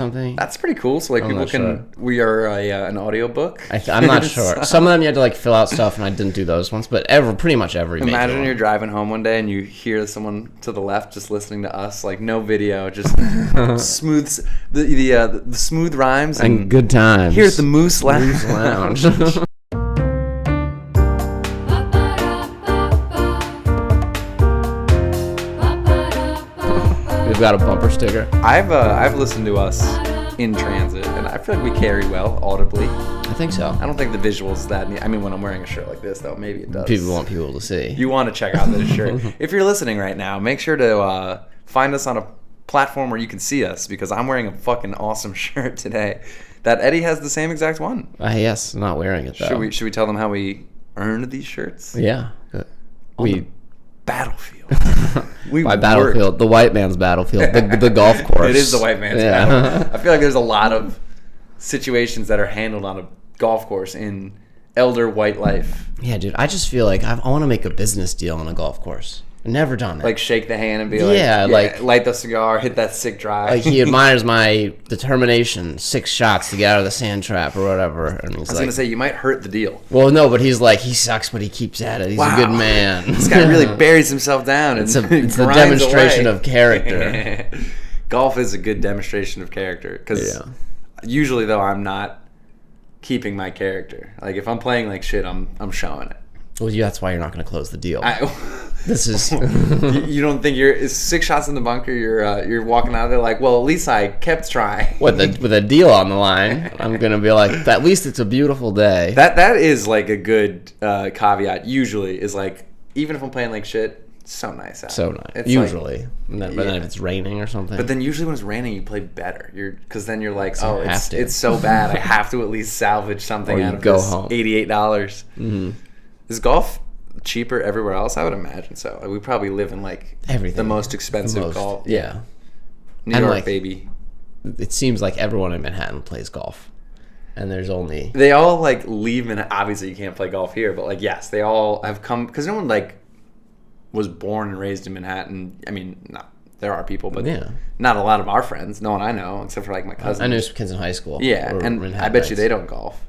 something. That's pretty cool. So like people can, we are an audiobook. I'm not sure. Some of them you had to like fill out stuff, and I didn't do those ones. But pretty much every. Imagine you're driving home one day and you hear someone to the left just listening to us, like no video, just smooth the smooth rhymes and good times. Here at the Moose Lounge. We've got a bumper sticker. I've listened to us in transit, and I feel like we carry well audibly. I think so. I don't think the visuals that. I mean, when I'm wearing a shirt like this, though, maybe it does. People want people to see. You want to check out this shirt. If you're listening right now, make sure to find us on a platform where you can see us, because I'm wearing a fucking awesome shirt today. That Eddie has the same exact one. Yes, I'm not wearing it though. Should we tell them how we earned these shirts? Yeah. We battlefield. By battlefield, the white man's battlefield, the golf course. It is the white man's battlefield. I feel like there's a lot of situations that are handled on a golf course in elder white life. Yeah, dude. I just feel like I want to make a business deal on a golf course. I've never done it. Like shake the hand and be like, light the cigar, hit that sick drive. Like he admires my determination, 6 shots to get out of the sand trap or whatever. And he's I was going to say, you might hurt the deal. Well, no, but he's like, he sucks, but he keeps at it. He's a good man. This guy really buries himself down. And it's a demonstration of character. Golf is a good demonstration of character. Because usually, though, I'm not keeping my character. Like, if I'm playing like shit, I'm showing it. Well, that's why you're not going to close the deal. This is you don't think you're 6 shots in the bunker? You're walking out of there like, well, at least I kept trying. With a deal on the line, I'm gonna be like, at least it's a beautiful day. That is like a good caveat. Usually, is like, even if I'm playing like shit, it's so nice out. So nice. It's usually, like, but then if it's raining or something. But then usually when it's raining, you play better. Because then you're like, it's so bad, I have to at least salvage something out of this home. $88. Mm-hmm. Is golf cheaper everywhere else? I would imagine so. Like, we probably live in like everything. The most expensive golf. Yeah. New York, baby. It seems like everyone in Manhattan plays golf. And there's only... They all like leave Manhattan. Obviously you can't play golf here, but like, yes, they all have come... Because no one like was born and raised in Manhattan. I mean, there are people, but not a lot of our friends. No one I know, except for like my cousins. I knew some kids in high school. Yeah, and I bet you they don't golf.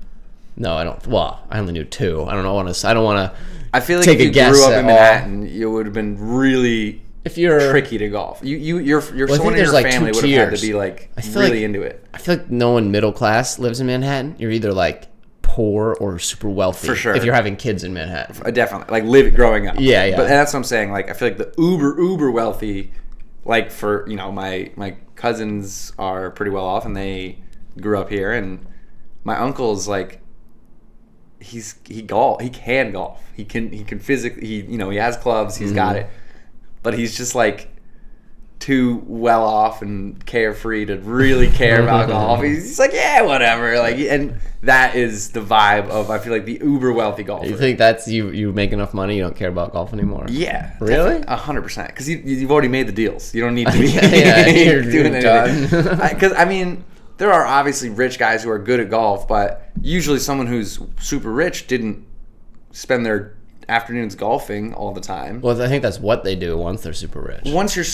No, I don't. Well, I only knew 2. I don't want to. I feel like if you grew up in Manhattan, you would have been really tricky to golf. Someone in your family would have had to be like really into it. I feel like no one middle class lives in Manhattan. You're either like poor or super wealthy. For sure. If you're having kids in Manhattan, definitely like growing up. Yeah. But that's what I'm saying. Like I feel like the uber wealthy, like for my cousins are pretty well off and they grew up here, and my uncle's like. He can golf. He can physically. He has clubs. He's got it, but he's just like too well off and carefree to really care about golf. He's like, yeah, whatever. Like, and that is the vibe of I feel like the uber wealthy golfer. You think that's you make enough money, you don't care about golf anymore? Yeah, really, 100%. Because you've already made the deals. You don't need to be you're doing anything. Because I mean. There are obviously rich guys who are good at golf, but usually someone who's super rich didn't spend their afternoons golfing all the time. Well, I think that's what they do once they're super rich. Once you're,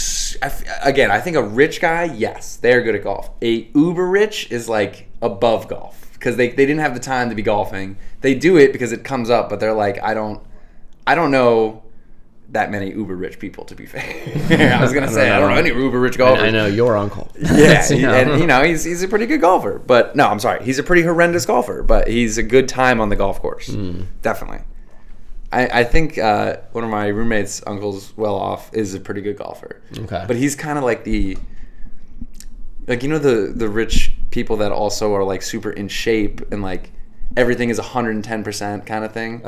again, I think a rich guy, yes, they're good at golf. A uber rich is like above golf because they didn't have the time to be golfing. They do it because it comes up, but they're like, I don't know that many uber rich people, to be fair. I was gonna say I don't know any uber rich golfers. I know your uncle. Yeah, and he's a pretty good golfer. But no, I'm sorry, he's a pretty horrendous golfer. But he's a good time on the golf course, definitely. I think one of my roommates' uncles, well off, is a pretty good golfer. Okay, but he's kind of like the rich people that also are like super in shape and like everything is 110% kind of thing.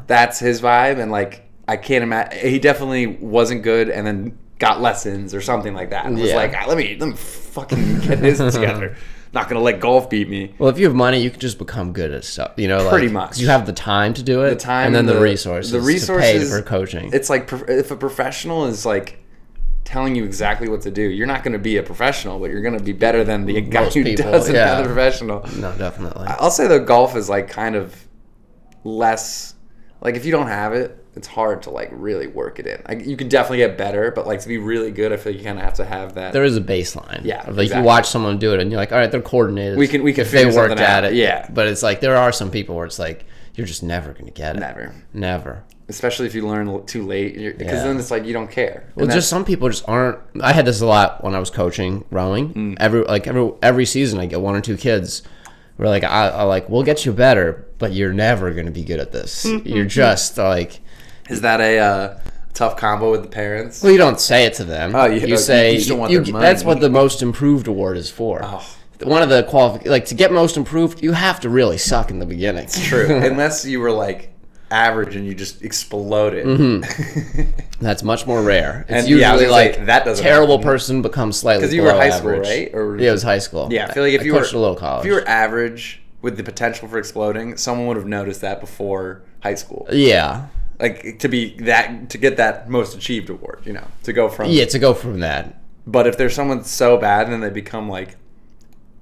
That's his vibe, and like. I can't imagine. He definitely wasn't good, and then got lessons or something like that. And was like, let me fucking get this together. Not gonna let golf beat me. Well, if you have money, you can just become good at stuff. Pretty much. You have the time to do it. The time and then the resources. The resources to pay for coaching. It's like if a professional is like telling you exactly what to do, you're not going to be a professional, but you're going to be better than the guy who doesn't have the professional. No, definitely. I'll say that golf is like kind of less. Like if you don't have it, it's hard to like really work it in. You can definitely get better, but like to be really good, I feel like you kind of have to have that. There is a baseline. Yeah, like exactly. You watch someone do it, and you're like, all right, they're coordinated. We can if they worked at it. Yeah, but it's like there are some people where it's like you're just never gonna get it. Never. Especially if you learn too late, because then it's like you don't care. Well, just some people just aren't. I had this a lot when I was coaching rowing. Every season, I get 1 or 2 kids. We're like, I like, we'll get you better, but you're never gonna be good at this. You're just like. Is that a tough combo with the parents? Well, you don't say it to them. Oh, you say you don't want their money. That's what the most improved award is for. Oh. One of the to get most improved, you have to really suck in the beginning. It's true, unless you were like average and you just exploded. That's much more rare. It's usually like that doesn't terrible happen. Person becomes slightly because you were high average. School, right? Or it was high school. Yeah, I feel like if you coached a little college. If you were average with the potential for exploding, someone would have noticed that before high school. Yeah. Like to get that most achieved award, to go from that. But if there's someone so bad and then they become like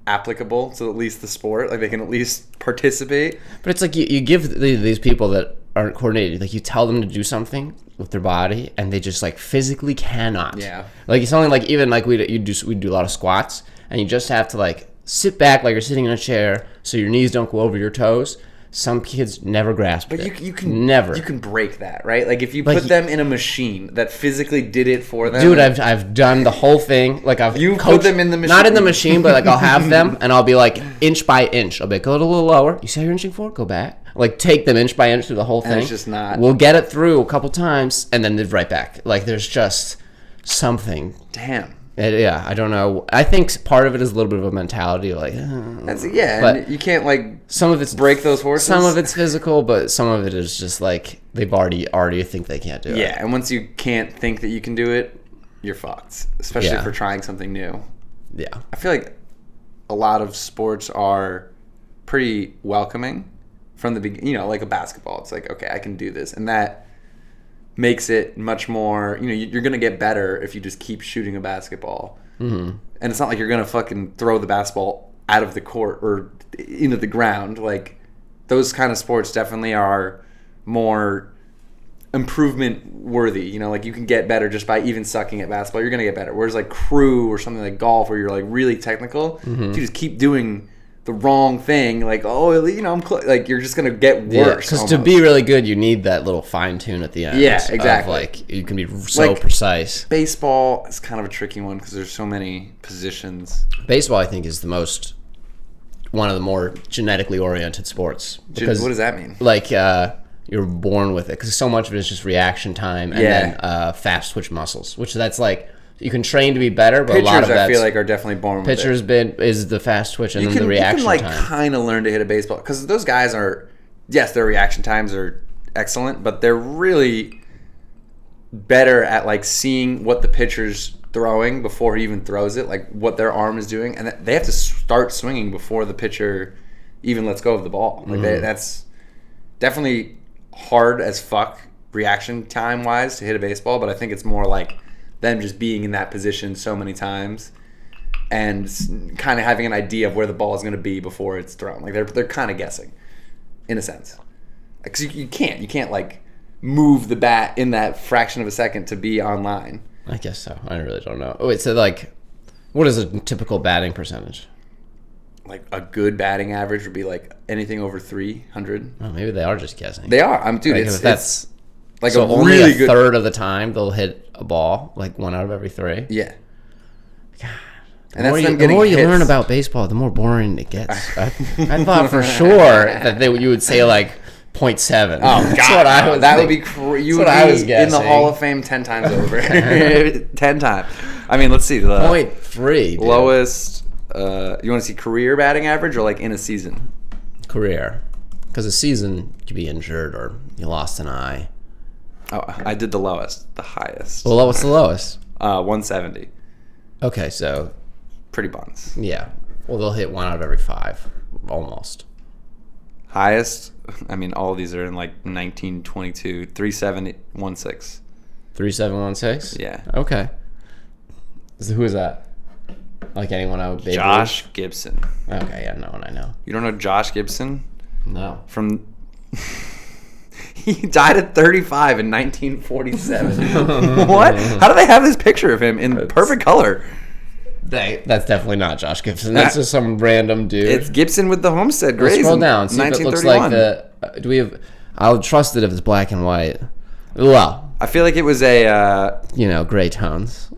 applicable to at least the sport, like they can at least participate. But it's like you give these people that aren't coordinated, like you tell them to do something with their body and they just like physically cannot. Yeah. Like it's something like even like we do a lot of squats and you just have to like sit back like you're sitting in a chair so your knees don't go over your toes. Some kids never grasp it. But you can never. You can break that, right? Like if you put them in a machine that physically did it for them. Dude, I've done the whole thing. Like I've put them in the machine. Not in the machine, but like I'll have them and I'll be like inch by inch. I'll be like, go a little lower. You see how you're inching forward? Go back. Like take them inch by inch through the whole thing. And it's just not. We'll get it through a couple times and then right back. Like there's just something. Damn. I don't know. I think part of it is a little bit of a mentality, like but and you can't like some of it's break those horses. Some of it's physical, but some of it is just like they've already think they can't do it. Yeah, and once you can't think that you can do it, you're fucked. Especially for trying something new. Yeah, I feel like a lot of sports are pretty welcoming from the beginning. Like a basketball, it's like okay, I can do this, and that makes it much more, you're going to get better if you just keep shooting a basketball. Mm-hmm. And it's not like you're going to fucking throw the basketball out of the court or into the ground. Like, those kind of sports definitely are more improvement worthy. Like you can get better just by even sucking at basketball. You're going to get better. Whereas like crew or something like golf where you're like really technical, if you just keep doing the wrong thing, like like you're just gonna get worse. Because to be really good, you need that little fine tune at the end. Yeah, exactly. Like you can be so precise. Baseball is kind of a tricky one because there's so many positions. Baseball, I think, is one of the more genetically oriented sports. Because, what does that mean? Like you're born with it because so much of it is just reaction time and then fast twitch muscles, which that's like. You can train to be better, but pitchers, a lot of I feel like are definitely born with it. Pitchers is the fast twitch and then the reaction time. You can kind of learn to hit a baseball because those guys are, yes, their reaction times are excellent, but they're really better at like seeing what the pitcher's throwing before he even throws it, like what their arm is doing, and they have to start swinging before the pitcher even lets go of the ball. Like that's definitely hard as fuck reaction time wise to hit a baseball, but I think it's more like them just being in that position so many times and kind of having an idea of where the ball is going to be before it's thrown. Like they're kind of guessing, in a sense, because you can't like move the bat in that fraction of a second to be on line. I guess so. I really don't know. Oh, wait, so like, what is a typical batting percentage? Like a good batting average would be like anything over 300. Oh, maybe they are just guessing. They are. Dude, like it's like so a only really a good third of the time they'll hit a ball, like 1 out of every 3. Yeah. God. The more you learn about baseball, the more boring it gets. I thought for sure that you would say like 0.7. Oh God, that would be you would be in the Hall of Fame 10 times over. 10 times. I mean, let's see the 0.3 lowest. You want to see career batting average or like in a season? Career, because a season you could be injured or you lost an eye. Oh, I did the lowest. The highest. Well, what's the lowest? 170. Okay, so pretty buns. Yeah. Well, they'll hit 1 out of every 5, almost. Highest, I mean, all of these are in like 1922, 3716. 3716? Yeah. Okay. So who is that? Like anyone I would be? Josh Gibson. Okay, yeah, no one I know. You don't know Josh Gibson? No. From He died at 35 in 1947. What? How do they have this picture of him in perfect color? That's definitely not Josh Gibson. That's just some random dude. It's Gibson with the Homestead Grays. Scroll down, see if it looks like the. Do we have? I'll trust it if it's black and white. Well, I feel like it was a. Gray tones.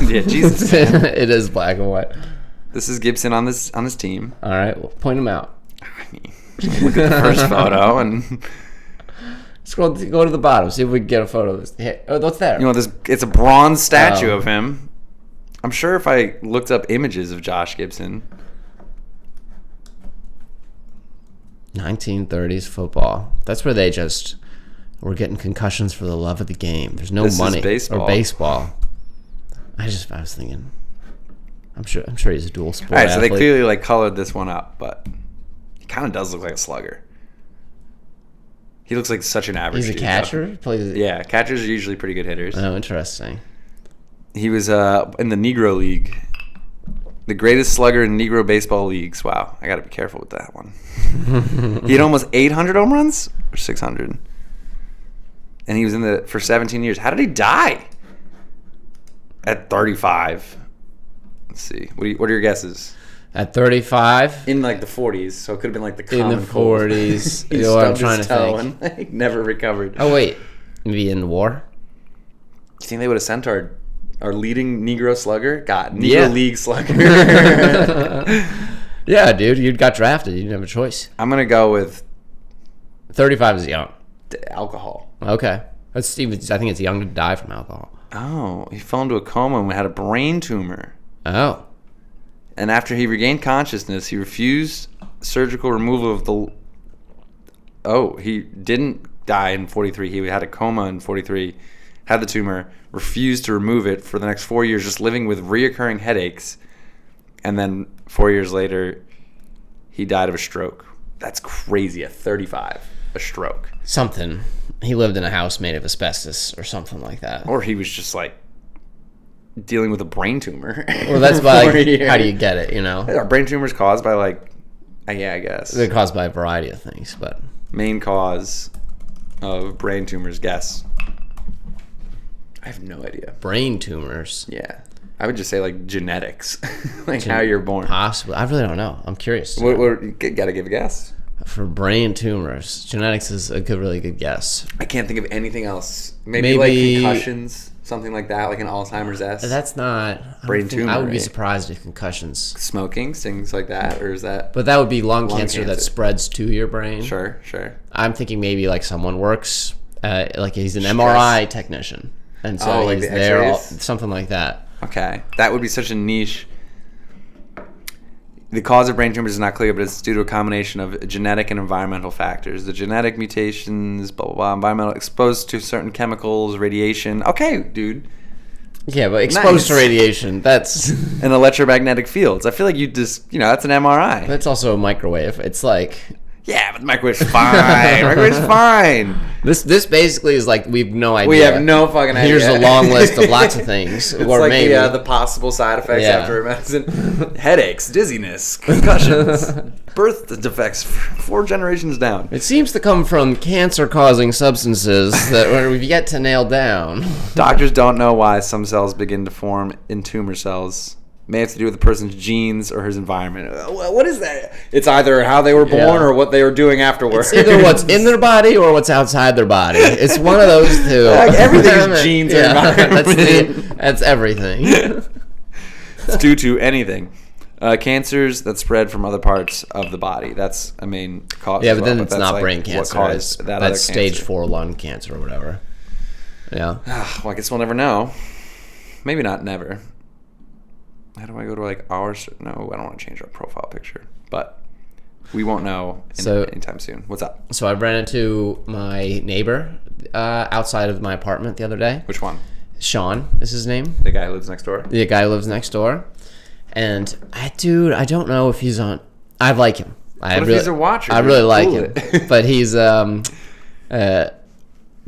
Yeah, Jesus. It is black and white. This is Gibson on this team. All right, well, point him out. I mean, look at the first photo and. Go to the bottom. See if we can get a photo of this. Hey, what's there? It's a bronze statue of him. I'm sure if I looked up images of Josh Gibson. 1930s football. That's where they just were getting concussions for the love of the game. There's no money or baseball. I was thinking. I'm sure he's a dual sport. All right, so athlete. they clearly colored this one up, but he kind of does look like a slugger. He looks like such an average. He's a catcher. Yeah, catchers are usually pretty good hitters. Oh, interesting. He was in the Negro League, the greatest slugger in Negro baseball leagues. Wow, I got to be careful with that one. He had almost 800 home runs or 600, and he was for 17 years. How did he die? At 35. Let's see. What are your guesses? At 35? In the 40s, so it could have been the common in the 40s. He stubbed his toe and never recovered. Oh wait, maybe in the war. You think they would have sent our leading Negro slugger? Negro League slugger. Yeah, dude, you got drafted. You didn't have a choice. I'm gonna go with 35 is young. Alcohol. Okay, I think it's young to die from alcohol. Oh, he fell into a coma and had a brain tumor. Oh. And after he regained consciousness, he refused surgical removal of the... Oh, he didn't die in 43. He had a coma in 43, had the tumor, refused to remove it for the next 4 years, just living with reoccurring headaches. And then 4 years later, he died of a stroke. That's crazy, at 35, a stroke. Something. He lived in a house made of asbestos or something like that. Or he was just dealing with a brain tumor. Well, that's by how do you get it, Are brain tumors caused by I guess. They're caused by a variety of things, but main cause of brain tumors, guess. I have no idea. Brain tumors? Yeah. I would just say genetics. How you're born. Possibly. I really don't know. I'm curious. You gotta give a guess. For brain tumors, genetics is a really good guess. I can't think of anything else. Maybe concussions. Something like that, like an Alzheimer's-esque. That's not brain tumor. I would be surprised if concussions. Smoking, things like that, or is that? But that would be lung cancer that spreads to your brain. Sure. I'm thinking maybe someone works, he's an MRI technician, and so he's there, something like that. Okay, that would be such a niche. The cause of brain tumors is not clear, but it's due to a combination of genetic and environmental factors. The genetic mutations, blah, blah, blah, environmental, exposed to certain chemicals, radiation. Okay, dude. Yeah, but exposed to radiation, that's... And electromagnetic fields. I feel like you just, that's an MRI. That's also a microwave. It's Yeah, but the microwave's fine. Microwave's fine. This basically is we have no idea. We have no fucking idea. Here's a long list of lots of things. It's or maybe the possible side effects after medicine. Headaches, dizziness, concussions, birth defects 4 generations down. It seems to come from cancer-causing substances that we've yet to nail down. Doctors don't know why some cells begin to form in tumor cells. May have to do with the person's genes or his environment. What is that? It's either how they were born or what they were doing afterwards. It's either what's in their body or what's outside their body. It's one of those two. Everything is genes or environment. That's everything. It's due to anything. Cancers that spread from other parts of the body. That's a main cause. Yeah, but then it's not brain cancer. What caused that's stage 4 lung cancer or whatever. Yeah. Well, I guess we'll never know. Maybe not never. How do I go to ours? No, I don't want to change our profile picture. But we won't know anytime soon. What's up? So I ran into my neighbor outside of my apartment the other day. Which one? Sean is his name. The guy who lives next door? The guy who lives next door. And I don't know if he's on. I like him. If he's a watcher? I really like him. But he's he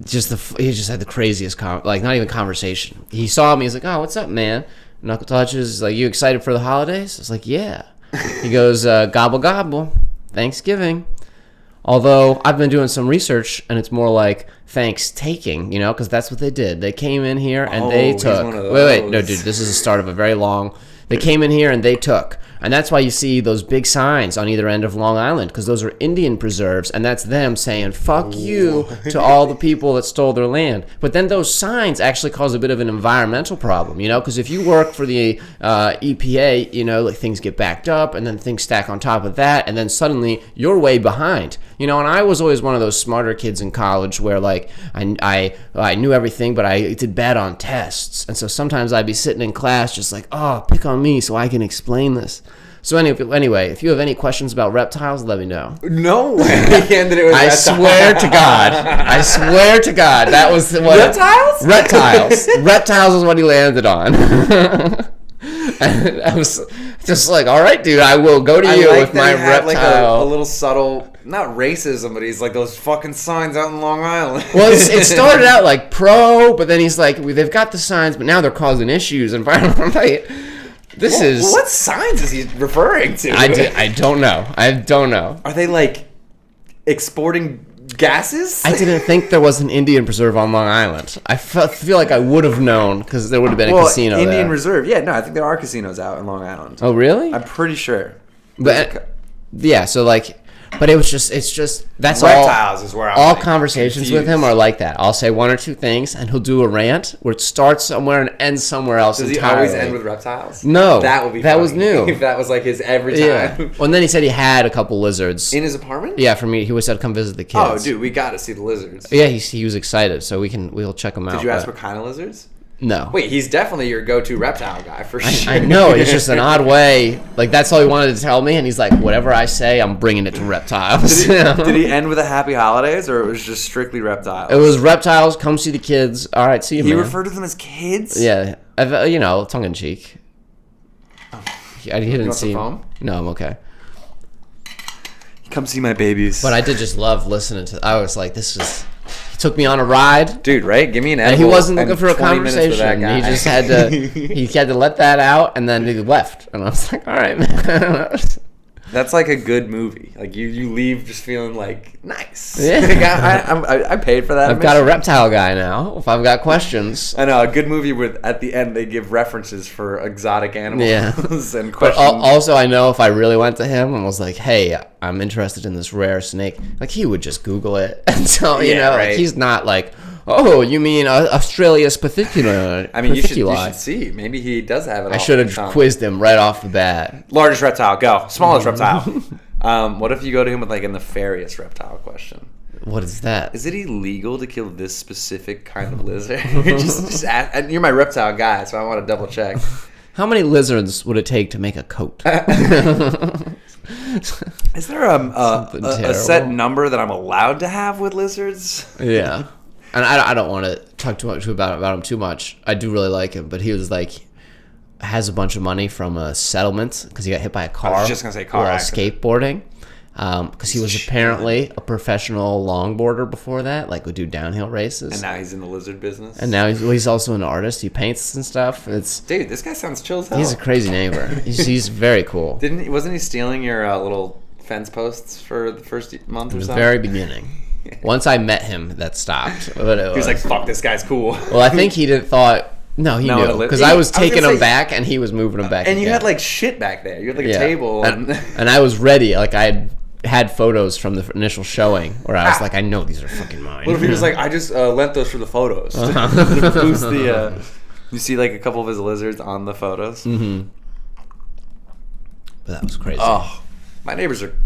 just had the craziest not even conversation. He saw me. He's like, "Oh, what's up, man?" Knuckle touches. You excited for the holidays? I was like, yeah. He goes, gobble gobble. Thanksgiving. Although I've been doing some research, and it's more like thanks taking, because that's what they did. They came in here and they he's took. one of Wait, no, those. dude, this is the start of a very long. They came in here and they took. And that's why you see those big signs on either end of Long Island, because those are Indian preserves, and that's them saying, fuck you to all the people that stole their land. But then those signs actually cause a bit of an environmental problem, because if you work for the EPA, like things get backed up, and then things stack on top of that, and then suddenly you're way behind. And I was always one of those smarter kids in college where, like, I knew everything, but I did bad on tests. And so sometimes I'd be sitting in class just like, oh, pick on me so I can explain this. So anyway, if you have any questions about reptiles, let me know. No way. I swear to God. I swear to God. That was what... Reptiles? Reptiles. Reptiles is what he landed on. And I was just like, all right, dude, I will go to you with my reptile. Like a little subtle, not racism, but he's like those fucking signs out in Long Island. Well, it started out like pro, but then he's like, they've got the signs, but now they're causing issues. And I'm like... What signs is he referring to? I don't know. I don't know. Are they like exporting gases? I didn't think there was an Indian preserve on Long Island. I feel like I would have known because there would have been a casino Indian there. Reserve. Yeah, no, I think there are casinos out in Long Island. Oh, really? I'm pretty sure. But yeah, so like... But it's just that's reptiles is where I'm all like conversations confused. with him are like that. I'll say one or two things, and he'll do a rant where it starts somewhere and ends somewhere else. Does entirely. he always end with reptiles? No, that would be. That funny was new. If that was like his every time. Yeah. Well, and then he said he had a couple lizards in his apartment. Yeah, for me, he always said come visit the kids. Oh, dude, we got to see the lizards. Yeah, he was excited, so we'll check him out. Did you ask what kind of lizards? No. Wait, he's definitely your go-to reptile guy for sure. I know, it's just an odd way. Like, that's all he wanted to tell me, and he's like, whatever I say, I'm bringing it to reptiles. Did he end with a happy holidays, or it was just strictly reptiles? It was reptiles, come see the kids. All right, see you, man. He referred to them as kids? Yeah. Tongue-in-cheek. Oh. He didn't see him. No, I'm okay. Come see my babies. But I did just love listening to... I was like, this is... He took me on a ride, dude. Right? Give me an edible. And he wasn't looking for a 20 minutes with that conversation. guy. He just had to. He had to let that out, and then he left. And I was like, "All right, man." That's like a good movie. Like you leave just feeling like nice. Yeah. Like, I paid for that. I've got a reptile guy now. If I've got questions, I know a good movie with at the end they give references for exotic animals and questions. But also, I know if I really went to him and was like, "Hey, I'm interested in this rare snake," like he would just Google it and tell right. Like he's not like, "Oh, you mean Australia's pathicula?" I mean, you should see. Maybe he does have it. I should have quizzed him right off the bat. Largest reptile, go. Smallest reptile. What if you go to him with like a nefarious reptile question? What is that? Is it illegal to kill this specific kind of lizard? just ask, and you're my reptile guy, so I want to double check. How many lizards would it take to make a coat? Is there a set number that I'm allowed to have with lizards? Yeah. And I don't want to talk too much about him too much. I do really like him, but he was like, has a bunch of money from a settlement because he got hit by a car. I was just going to say car accident. Skateboarding. Because he was apparently a professional longboarder before that, like would do downhill races. And now he's in the lizard business. And now he's also an artist. He paints and stuff. Dude, this guy sounds chill as hell. He's a crazy neighbor. He's very cool. Wasn't he stealing your little fence posts for the first month or so? In the very beginning. Once I met him, that stopped. But he was like, "Fuck, this guy's cool." Well, I think he thought. No, he knew because I was taking him back and he was moving him back. And you had like shit back there. You had like a table, and I was ready. Like I had photos from the initial showing where I was like, I know these are fucking mine. What if he was like, I just lent those for the photos to boost the. You see like a couple of his lizards on the photos. Mm-hmm. But that was crazy. Oh, my neighbors are.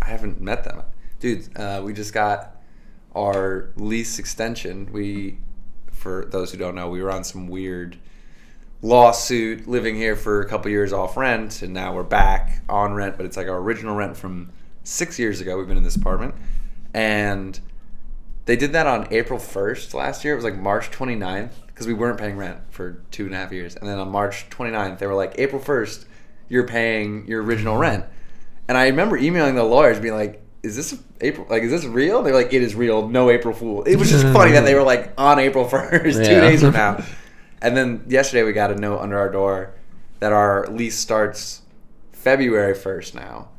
I haven't met them. Dude, we just got our lease extension. For those who don't know, we were on some weird lawsuit living here for a couple years off rent, and now we're back on rent, but it's like our original rent from 6 years ago. We've been in this apartment, and they did that on April 1st last year. It was like March 29th, because we weren't paying rent for 2.5 years, and then on March 29th, they were like, April 1st, you're paying your original rent. And I remember emailing the lawyers being like, is this April? Like, is this real? They're like, it is real. No April Fool. It was just funny that they were like on April 1st, 2 days from now. And then yesterday we got a note under our door that our lease starts February 1st now.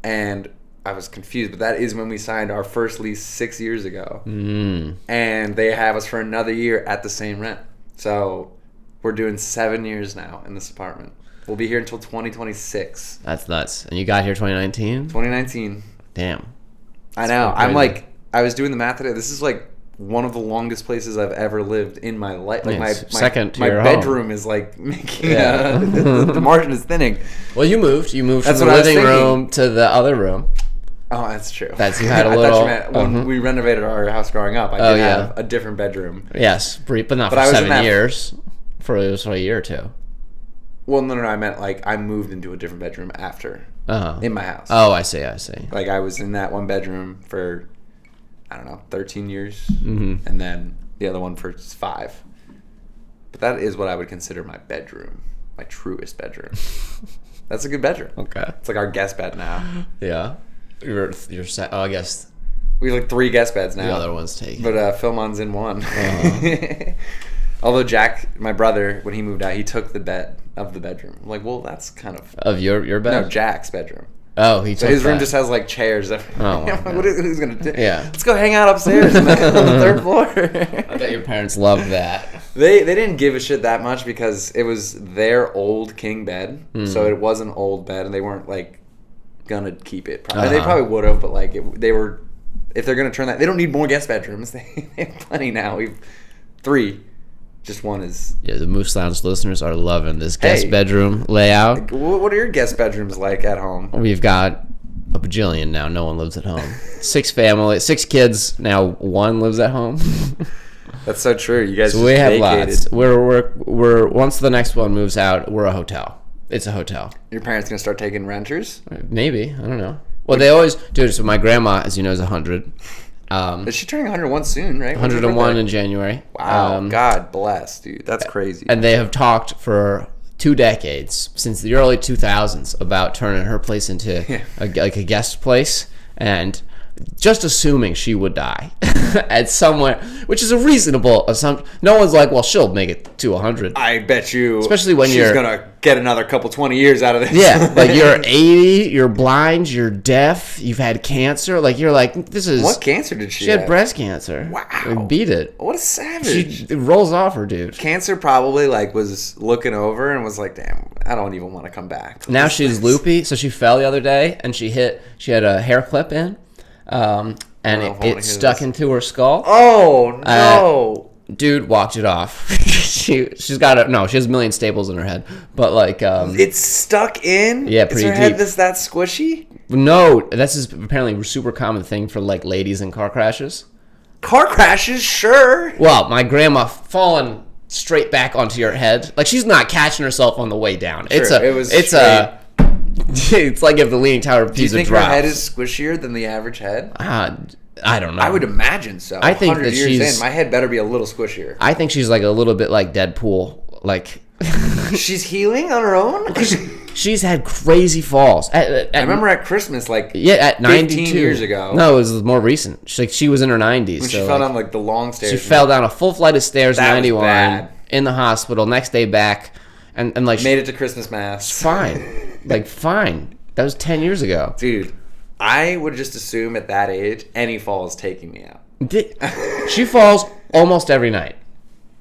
And I was confused, but that is when we signed our first lease 6 years ago. Mm. And they have us for another year at the same rent. So we're doing 7 years now in this apartment. We'll be here until 2026. That's nuts. And you got here 2019? 2019. Damn. I know. I'm like, I was doing the math today. This is like one of the longest places I've ever lived in my life. Like my second to my your bedroom home. is like making the margin is thinning. Well, you moved. You moved That's from the what I was living thinking. room to the other room. Oh, that's true. That's you had a I little. thought you meant when we renovated our house growing up. I did have a different bedroom. Yes, but not But I for was in 7 years. For it was for a year or two. Well, no. I meant like I moved into a different bedroom after in my house. Oh, I see. Like I was in that one bedroom for, I don't know, 13 years, Mm-hmm. and then the other one for 5. But that is what I would consider my bedroom, my truest bedroom. That's a good bedroom. Okay. It's like our guest bed now. Yeah. You're set. Oh, I guess We have like 3 guest beds now. the other one's taken. But Philmon's in one. Uh-huh. Although Jack, my brother, when he moved out, he took the bed of the bedroom. I'm like, well, that's kind of your bed? no, Jack's bedroom. Oh, he took So his room that. just has like chairs. Oh, my God. Who's gonna do? Yeah. Let's go hang out upstairs on the 3rd floor. I bet your parents loved that. They didn't give a shit that much because it was their old king bed, so it was an old bed, and they weren't like gonna keep it. Probably. They probably would have, but like they were. If they're gonna turn that, they don't need more guest bedrooms. They have plenty now. We've 3. Just one is. Yeah, the Moose Lounge listeners are loving this guest Hey. bedroom layout. What are your guest bedrooms like at home? We've got a bajillion now. No one lives at home. 6 kids. Now 1 lives at home. That's so true. You guys So just we have vacated. lots. We're once the next one moves out, we're a hotel. It's a hotel. Your parents gonna start taking renters? Maybe, I don't know. Well, they always do. So my grandma, as you know, is 100. Is she turning 101 soon? Right? When's her 101 birthday? in January. Wow, God bless, dude. That's crazy. And they have talked for 2 decades, since the early 2000s, about turning her place into a guest place, and just assuming she would die at somewhere, which is a reasonable assumption. No one's like, well, she'll make it to 100. I bet you, Especially when she's you're- gonna get another couple 20 years out of this. Yeah, like you're 80, you're blind, you're deaf, you've had cancer. Like you're like, this is. What cancer did she She have? had breast cancer. Wow. Like, beat it. What a savage. It rolls off her, dude. Cancer probably like was looking over and was like, damn, I don't even want to come back. Now she's loopy, so she fell the other day and she had a hair clip in, and know if I wanna hear it stuck this. into her skull. Oh no. Dude walked it off. she has a million staples in her head, but like It's stuck in? Yeah, Is pretty her head deep. that squishy? no, this is apparently a super common thing for like ladies in car crashes. Car crashes, sure. Well, my grandma falling straight back onto your head, like she's not catching herself on the way down. It's like if the Leaning Tower of Do you Pisa think drops. her head is squishier than the average head? I don't know. I would imagine so. I think 100 that years she's- in, my head better be a little squishier. I think she's like a little bit like Deadpool. Like She's healing on her own? she's had crazy falls. I remember at Christmas, like, at 92 15 years ago. No, it was more recent. She was in her 90s. when so she fell down, like, the long stairs. she fell down a full flight of stairs. That was 91 bad. in the hospital. Next day back, and like Made it to Christmas Mass. fine, like fine. That was 10 years ago. Dude, I would just assume at that age, any fall is taking me out. She falls almost every night.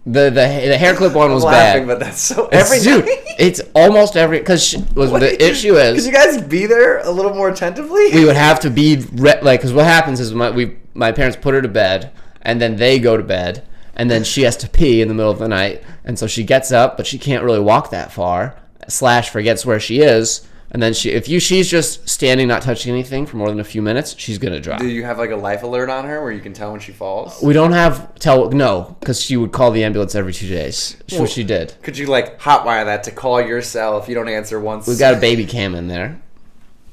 The hair clip one was I'm laughing, bad. but that's so every Dude, night. it's almost every because the issue Could is you guys be there a little more attentively? we would have to be because what happens is my parents put her to bed and then they go to bed and then she has to pee in the middle of the night and so she gets up but she can't really walk that far / forgets where she is and then she's just standing not touching anything for more than a few minutes, she's gonna drop. Do you have like a life alert on her where you can tell when she falls? We don't have because she would call the ambulance every 2 days. What she did. Could you like hotwire that to call your cell if you don't answer once? We've got a baby cam in there.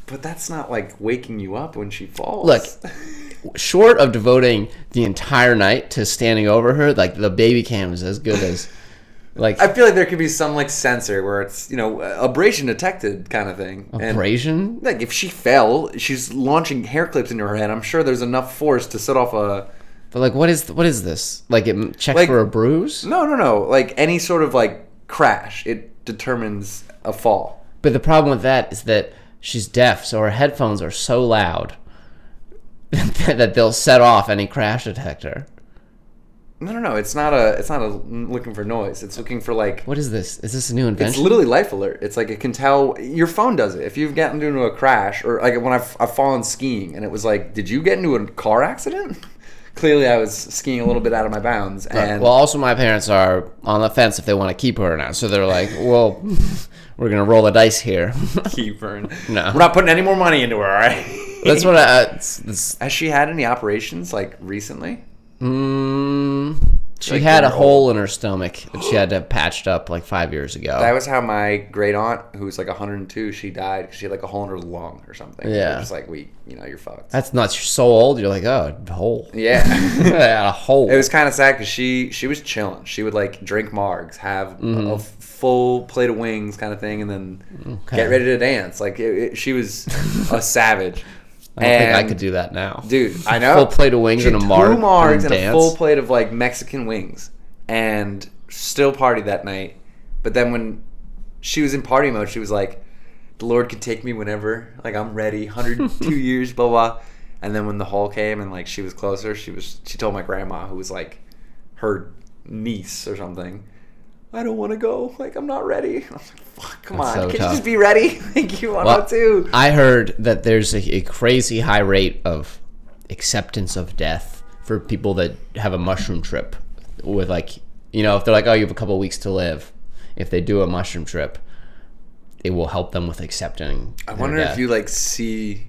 But that's not like waking you up when she falls. Look, short of devoting the entire night to standing over her, like the baby cam is as good as like I feel like there could be some like sensor where it's, abrasion detected kind of thing. abrasion. And, like if she fell, she's launching hair clips into her head. I'm sure there's enough force to set off a. But like, what is this? Like, it checks Like- for a bruise. No. Like any sort of like crash, it determines a fall. But the problem with that is that she's deaf, so her headphones are so loud that they'll set off any crash detector. No. It's not a looking for noise. It's looking for like. What is this? Is this a new invention? It's literally life alert. It's like it can tell. Your phone does it. If you've gotten into a crash, or like when I've fallen skiing, and it was like, did you get into a car accident? Clearly, I was skiing a little bit out of my bounds. And well, also my parents are on the fence if they want to keep her or not. So they're like, well, we're gonna roll the dice here. keep her. No, we're not putting any more money into her. All right. That's what Has she had any operations like recently? She Like had a when you're hole in her stomach that she had to have patched up like 5 years ago. That was how my great aunt, who was like 102, she died because she had like a hole in her lung or something. Yeah. Just like, you're fucked. That's nuts. You're so old. You're like, oh, a hole. Yeah. A hole. It was kind of sad because she was chilling. She would like drink margs, have a full plate of wings kind of thing, and then get ready to dance. Like she was a savage. I don't think I could do that now. Dude, I know. Full plate of wings and a marg. 2 margs and dance. a full plate of like Mexican wings. And still partied that night. But then when she was in party mode, she was like, the Lord can take me whenever. Like, I'm ready. 102 years, blah, blah. And then when the hole came and like she was closer, she told my grandma, who was like her niece or something, I don't want to go. Like, I'm not ready. I was like, fuck, come on. So Can tough. you just be ready? Like, you want to. I heard that there's a crazy high rate of acceptance of death for people that have a mushroom trip with like, if they're like, oh, you have a couple of weeks to live. If they do a mushroom trip, it will help them with accepting I their wonder death. if you like see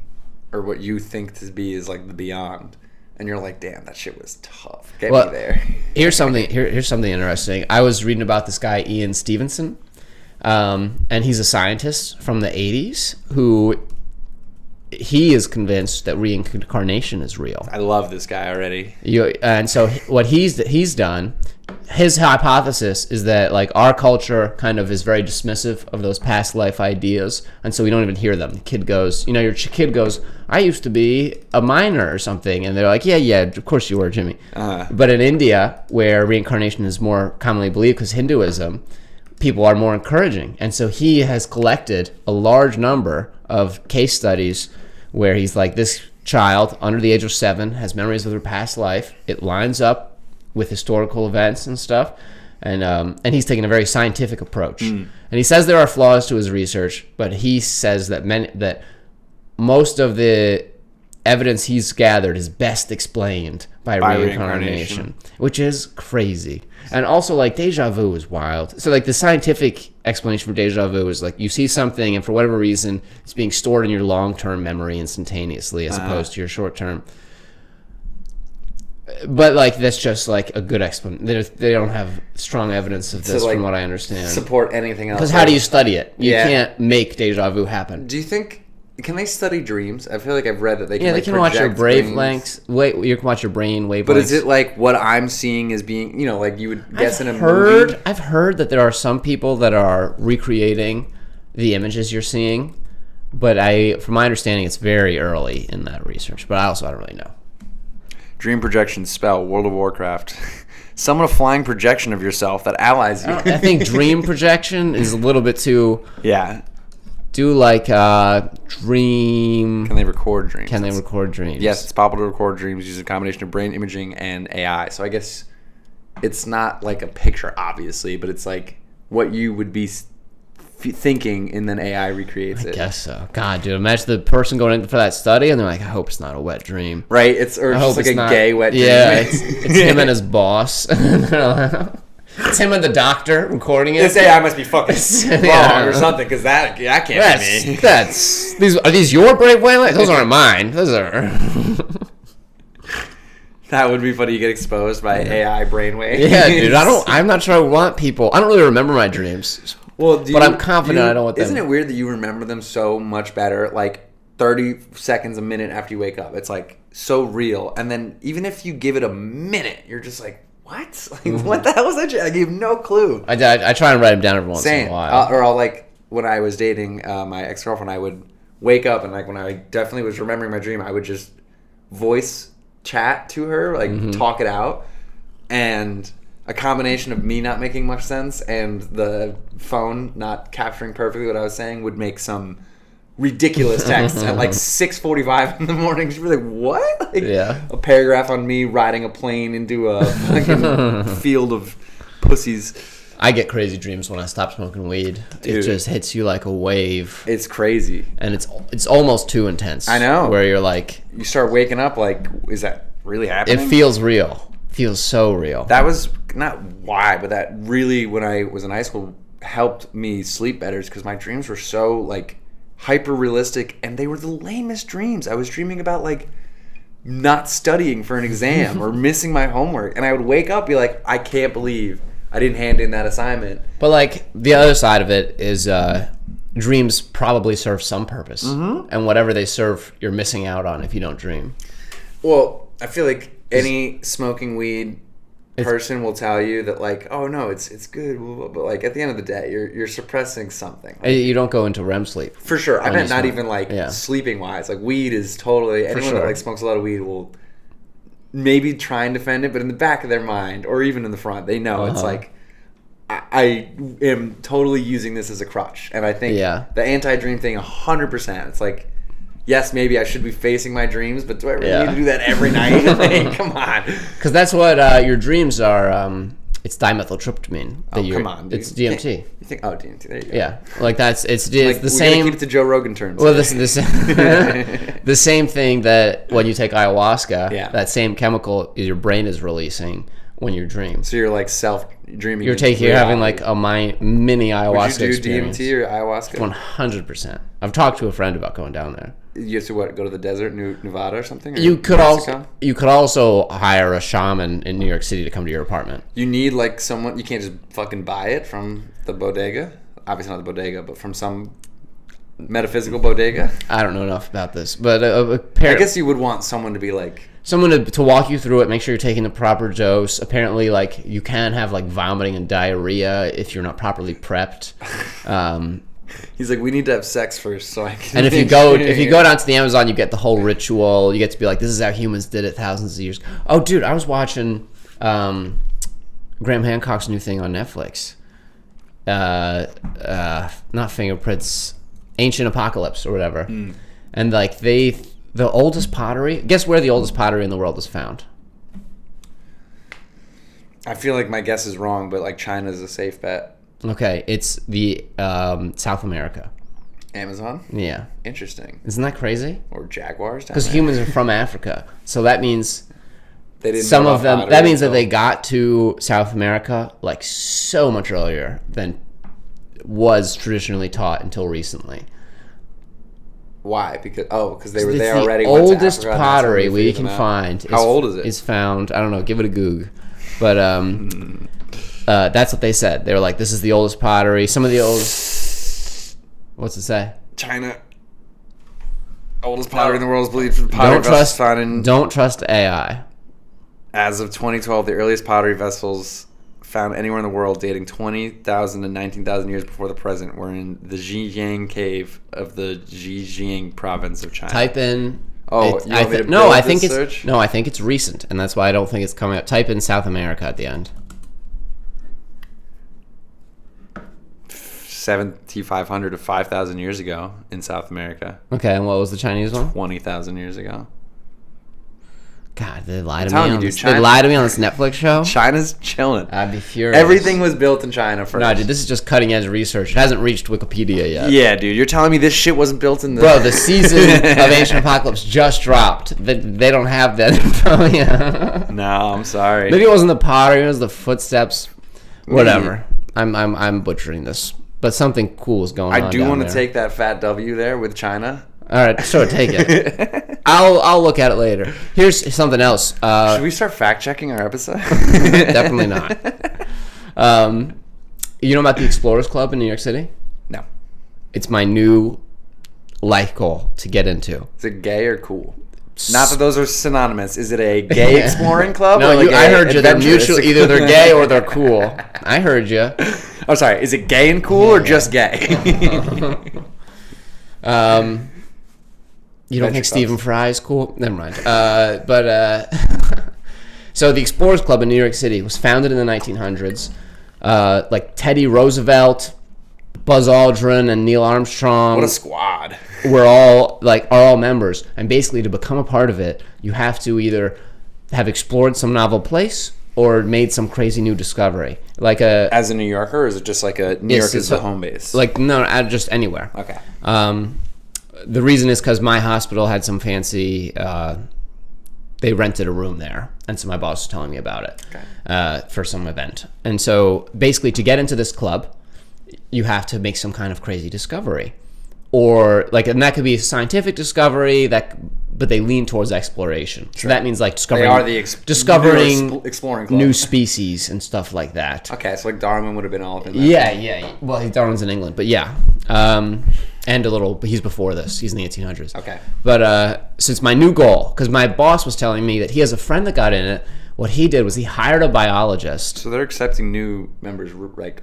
or what you think to be is like the beyond. And you're like, damn, that shit was tough. Get me there. Here's something interesting. I was reading about this guy, Ian Stevenson, and he's a scientist from the 80s who he is convinced that reincarnation is real. I love this guy already. And so what he's done, his hypothesis is that like our culture kind of is very dismissive of those past life ideas, and so we don't even hear them. The kid goes, your kid goes, I used to be a miner or something, and they're like, yeah, of course you were, Jimmy. But in India, where reincarnation is more commonly believed because Hinduism, people are more encouraging, and so he has collected a large number of case studies where he's like, this child under the age of 7 has memories of their past life. It lines up with historical events and stuff, and he's taking a very scientific approach. And he says there are flaws to his research, but he says that most of the evidence he's gathered is best explained by reincarnation, which is crazy. And also, like, deja vu is wild. So, like, the scientific explanation for deja vu is, like, you see something, and for whatever reason, it's being stored in your long-term memory instantaneously as opposed to your short-term. But, like, that's just, like, a good explanation. They don't have strong evidence of this, like, from what I understand. Support anything else. Because how do you study it? You can't make deja vu happen. Do you think... Can they study dreams? I feel like I've read that they can. Yeah, they can watch your wavelengths. You can watch your brain wavelengths. But is it like what I'm seeing as being, like you would guess in a movie? I've heard that there are some people that are recreating the images you're seeing, but from my understanding, it's very early in that research. But I don't really know. Dream projection spell World of Warcraft. Summon a flying projection of yourself that allies you. I think dream projection is a little bit too. Yeah. Do like dream. Can they record dreams? Can they record dreams? Yes, it's possible to record dreams using a combination of brain imaging and AI. So I guess it's not like a picture, obviously, but it's like what you would be thinking, and then AI recreates it. I guess so. God, dude, imagine the person going in for that study, and they're like, "I hope it's not a wet dream." Right? It's just like a gay wet dream. Yeah, it's him and his boss. It's him and the doctor recording it. This AI must be fucking wrong or something, because that can't be me. Are these your brave wavelengths? Those aren't mine. Those are. That would be funny. You get exposed by AI brainwaves. Yeah, dude. I'm not sure I want people. I don't really remember my dreams. Well, but I'm confident I don't want them. Isn't it weird that you remember them so much better, like 30 seconds a minute after you wake up? It's like so real. And then even if you give it a minute, you're just like, what? Like, what the hell was that? I gave no clue. I try and write them down every once in a while. Or I'll like, when I was dating my ex-girlfriend, I would wake up and like when I definitely was remembering my dream, I would just voice chat to her, like talk it out. And a combination of me not making much sense and the phone not capturing perfectly what I was saying would make some ridiculous texts at like 6:45 in the morning. She'd be like, what? Like, Yeah. a paragraph on me riding a plane into a fucking field of pussies. I get crazy dreams when I stop smoking weed. Dude. It just hits you like a wave. It's crazy. And it's almost too intense. I know. Where you're like... You start waking up like, is that really happening? It feels real. Feels so real. That was not why, but that really, when I was in high school, helped me sleep better because my dreams were so like hyper realistic and they were the lamest dreams. I was dreaming about like not studying for an exam or missing my homework, and I would wake up and be like, I can't believe I didn't hand in that assignment. But like the other side of it is dreams probably serve some purpose, and whatever they serve, you're missing out on if you don't dream. Well, I feel like any smoking weed person will tell you that like, oh no, it's good, but like at the end of the day, you're suppressing something. Like, You don't go into REM sleep. for sure. I meant not smoke. even like Yeah. sleeping wise. Like weed is totally anyone that sure. like smokes a lot of weed will maybe try and defend it, but in the back of their mind or even in the front, they know it's like I am totally using this as a crutch. And I think the anti-dream thing 100%. It's like, yes, maybe I should be facing my dreams, but do I really need to do that every night? Like, come on. Because that's what your dreams are. It's dimethyltryptamine. Come on, dude. It's DMT. You think? Oh, DMT. There you go. Yeah, like it's Like, the we same. gotta keep it to Joe Rogan terms. Well, the same thing that when you take ayahuasca, that same chemical your brain is releasing when you dream. So you're like self-dreaming. You're having like a mini ayahuasca Would you do experience. DMT or ayahuasca? 100%. I've talked to a friend about going down there. You have to what? Go to the desert, Nevada or something? Or You could Mexico? also hire a shaman in New York City to come to your apartment. You need like someone. You can't just fucking buy it from the bodega. Obviously not the bodega, but from some metaphysical bodega. I don't know enough about this, but I guess you would want someone to be like someone to walk you through it, make sure you're taking the proper dose. Apparently, like you can have like vomiting and diarrhea if you're not properly prepped. He's like, we need to have sex first, so I can. And if you go down to the Amazon, you get the whole ritual. You get to be like, this is how humans did it thousands of years. Oh, dude, I was watching Graham Hancock's new thing on Netflix. Not Fingerprints, Ancient Apocalypse or whatever. And like the oldest pottery. Guess where the oldest pottery in the world is found? I feel like my guess is wrong, but like China's a safe bet. Okay, it's the South America. Amazon? Yeah. Interesting. Isn't that crazy? Or jaguars? Because humans are from Africa, so that means they didn't some know of about them. pottery That means that until- they got to South America like so much earlier than was traditionally taught until recently. Why? Because they were It's there the already. went to oldest Africa, and that's where pottery they we figured can them out. find. How old is it? Is found. I don't know. Give it a Goog. But that's what they said. They were like, "This is the oldest pottery." Some of the oldest. What's it say? China. Oldest pottery in the world is believed for pottery vessels found in. Don't trust AI. As of 2012, the earliest pottery vessels found anywhere in the world dating 20,000 to 19,000 years before the present were in the Zhejiang cave of the Zhejiang province of China. Type in. Oh, you want me to build I this think it's search? no. I think it's recent, and that's why I don't think it's coming up. Type in South America at the end. 7,500 to 5,000 years ago in South America. Okay, and what was the Chinese one? 20,000 years ago. God, they lied to me telling you, on dude, this. China- They lied to me on this Netflix show. China's chilling. I'd be furious. Everything was built in China first. No, dude, this is just cutting edge research. It hasn't reached Wikipedia yet. Yeah, dude, you're telling me this shit wasn't built in the... Bro, the season of Ancient Apocalypse just dropped. They don't have that info yet. No, I'm sorry. Maybe it wasn't the pottery, it was the footsteps. Whatever. I'm butchering this. But something cool is going on. I do down want to there. take that fat W there with China. All right, sure, take it. I'll look at it later. Here's something else. Should we start fact-checking our episode? Definitely not. You know about the Explorers Club in New York City? No. It's my new life goal to get into. Is it gay or cool? Not that those are synonymous. Is it a gay exploring club? No, or like I heard you. They're adventurous? mutual. Either they're gay or they're cool. I heard you. I'm sorry. Is it gay and cool or just gay? You don't think Adventure Stephen clubs. Fry is cool? Never mind. So the Explorers Club in New York City was founded in the 1900s. Like Teddy Roosevelt, Buzz Aldrin, and Neil Armstrong. What a squad. we're all are all members, and basically to become a part of it, you have to either have explored some novel place or made some crazy new discovery. As a New Yorker, or is it just like New York is the home base? No, just anywhere. Okay. The reason is because my hospital had some fancy. They rented a room there, and so my boss was telling me about it for some event. And so basically, to get into this club, you have to make some kind of crazy discovery, and that could be a scientific discovery but they lean towards exploration. So that means discovering. They are discovering exploring club. new species and stuff like that. Okay, so Darwin would have been all up in that. Yeah. Well, Darwin's in England, but yeah. And but he's before this. He's in the 1800s. Okay. But so it's my new goal, because my boss was telling me that he has a friend that got in it. What he did was he hired a biologist. So they're accepting new members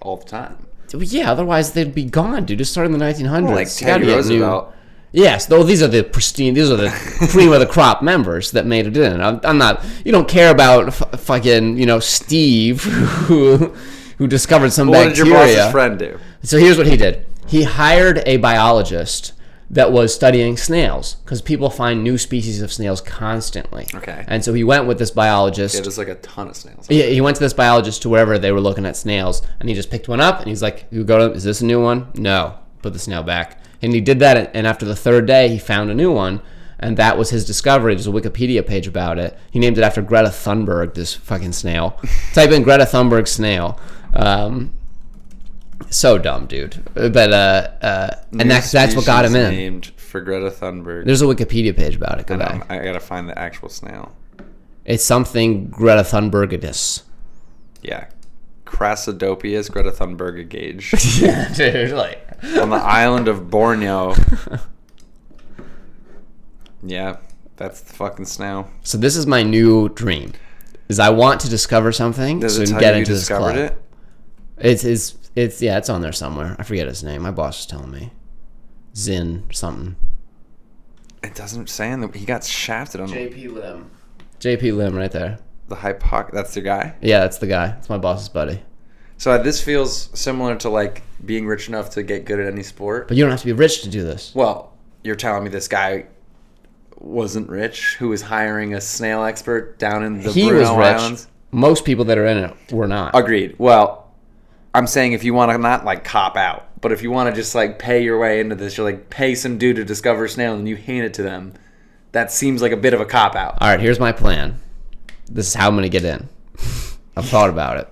all the time. Yeah, otherwise they'd be gone, dude. Just started in the 1900s. Well, Teddy Roosevelt. Yes, though these are the pristine, these are the cream of the crop members that made it in. I'm not. You don't care about fucking Steve who discovered some bacteria. What did your boss's friend do? So here's what he did. He hired a biologist that was studying snails, because people find new species of snails constantly. Okay. And so he went with this biologist. Yeah, there's a ton of snails. Yeah, he went to this biologist to wherever they were looking at snails, and he just picked one up, and he's like, is this a new one? No. Put the snail back. And he did that, and after the third day, he found a new one, and that was his discovery. There's a Wikipedia page about it. He named it after Greta Thunberg, this fucking snail. Type in Greta Thunberg snail. So dumb, dude. But and that's what got him in. Named for Greta Thunberg. There's a Wikipedia page about it. Go back. I gotta find the actual snail. It's something Greta Thunbergidus. Yeah, Crassodopius Greta Thunberg gauge. Yeah, dude. On the island of Borneo. Yeah, that's the fucking snail. So this is my new dream. Is I want to discover something. Does it so tell get you into this club. it? It's on there somewhere. I forget his name. My boss was telling me. Zin something. It doesn't say he got shafted on JP Lim right there. The hypoc. That's the guy? Yeah, that's the guy. It's my boss's buddy. So this feels similar to being rich enough to get good at any sport. But you don't have to be rich to do this. Well, you're telling me this guy wasn't rich, who was hiring a snail expert down in the Bruno Islands? Most people that are in it were not. Agreed. Well, I'm saying if you want to not cop out, but if you want to just pay your way into this, you're pay some dude to discover a snail and you hand it to them. That seems like a bit of a cop out. All right, here's my plan. This is how I'm going to get in. I've thought about it.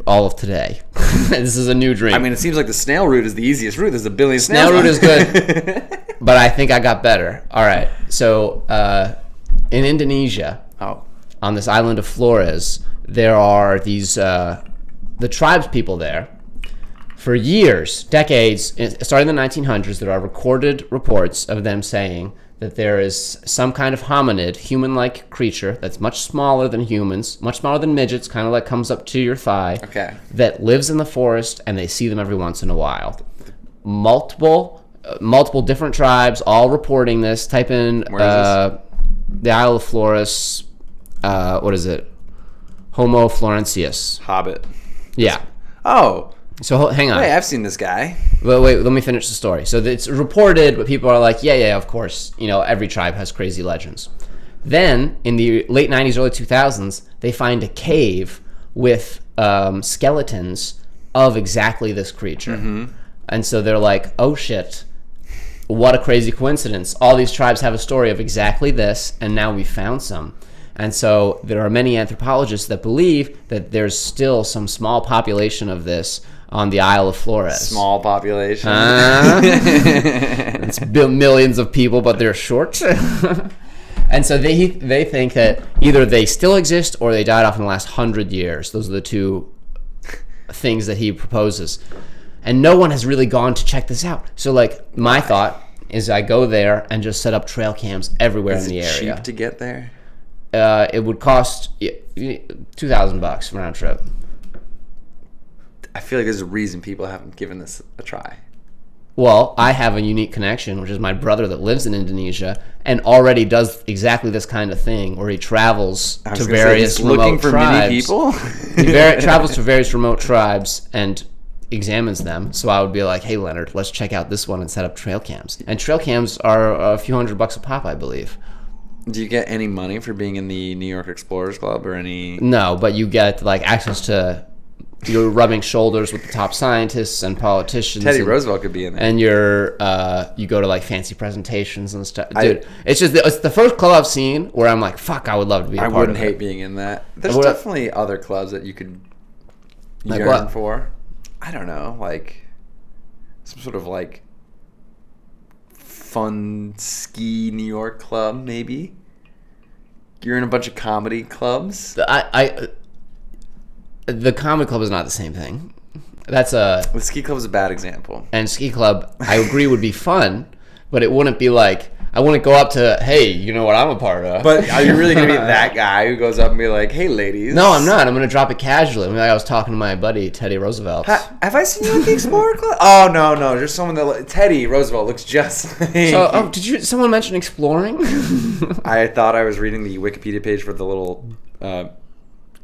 All of today. This is a new dream. I mean, it seems like the snail route is the easiest route. There's a billion snails. Snail route is good, but I think I got better. All right. So in Indonesia, on this island of Flores, there are these the tribes people there. For years, decades, starting in the 1900s, there are recorded reports of them saying that there is some kind of hominid, human-like creature that's much smaller than humans, much smaller than midgets, kind of comes up to your thigh, that lives in the forest, and they see them every once in a while. Multiple different tribes, all reporting this. Type in the Isle of Flores, what is it? Homo florensis. Hobbit. Yeah. Oh. So hang on. Wait, I've seen this guy. But wait, let me finish the story. So it's reported, but people are like, yeah, of course. Every tribe has crazy legends. Then, in the late 90s, early 2000s, they find a cave with skeletons of exactly this creature. Mm-hmm. And so they're like, oh shit, what a crazy coincidence. All these tribes have a story of exactly this, and now we found some. And so there are many anthropologists that believe that there's still some small population of this on the Isle of Flores. Small population. It's millions of people, but they're short. And so they think that either they still exist or they died off in the last 100 years. Those are the two things that he proposes. And no one has really gone to check this out. So my thought is I go there and just set up trail cams everywhere in the area. Is it cheap to get there? It would cost $2,000 round trip. I feel like there's a reason people haven't given this a try. Well, I have a unique connection, which is my brother that lives in Indonesia and already does exactly this kind of thing, where he travels to various remote tribes. Many people. He travels to various remote tribes and examines them. So I would be like, hey, Leonard, let's check out this one and set up trail cams. And trail cams are a few $100 a pop, I believe. Do you get any money for being in the New York Explorers Club or any? No, but you get like access to. You're rubbing shoulders with the top scientists and politicians. Teddy Roosevelt could be in there. And you go to like fancy presentations and stuff. Dude, it's the first club I've seen where I'm like, fuck, I would love to be a part of it. I wouldn't hate being in that. There's definitely other clubs that you could yearn for. I don't know, like some sort of like fun ski New York club, maybe. You're in a bunch of comedy clubs. The comedy club is not the same thing. The ski club is a bad example. And ski club, I agree, would be fun, but it wouldn't be like, I wouldn't go up to, hey, you know what I'm a part of. But are you really going to be that guy who goes up and be like, hey, ladies? No, I'm not. I'm going to drop it casually. I mean, I was talking to my buddy, Teddy Roosevelt. Have I seen you at the Explorer Club? Oh, no. There's someone that... Teddy Roosevelt looks just like... So, someone mention exploring? I thought I was reading the Wikipedia page for the little